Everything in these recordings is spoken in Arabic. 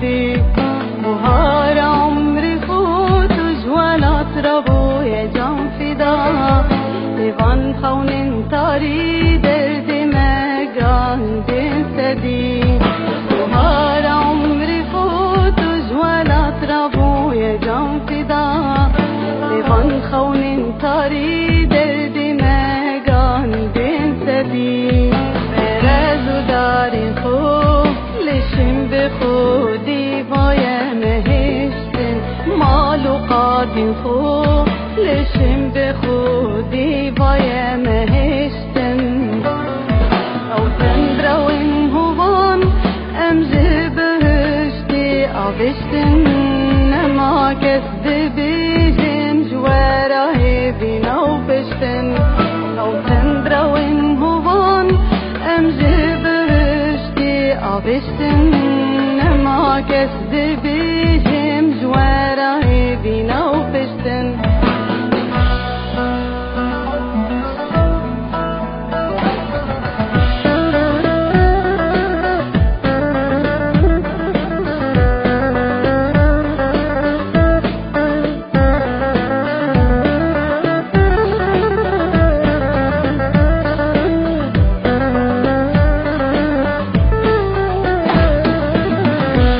دردي بهار عمري فوت وجوال أطربه يا جان فدا لفن خون طاري دردي ما عندي سدي بهار عمري فوت وجوال أطربه يا جان فدا لفن خون طاري دردي ما عندي سدي مرز داري خوب لشم بخودي بايا مهشتن مالو قادم خوب لشم بخودي بايا مهشتن او تندرون هوان امجي بهشتي عبشتن ما كسد بيجم جوارا هيبينا وبشتن او تندرون هوان امجي بهشتي عبشتن ما كسد بيجم جوارا هيبينا وبشتن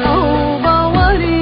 أو باوري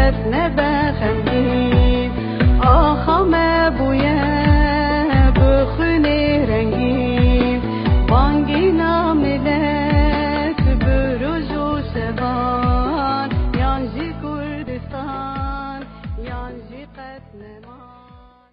قتنا بخمين آخم ابویا بخونه رنگین بانگی ناملت بروز و سوان یانجی کردستان یانجی قتنمان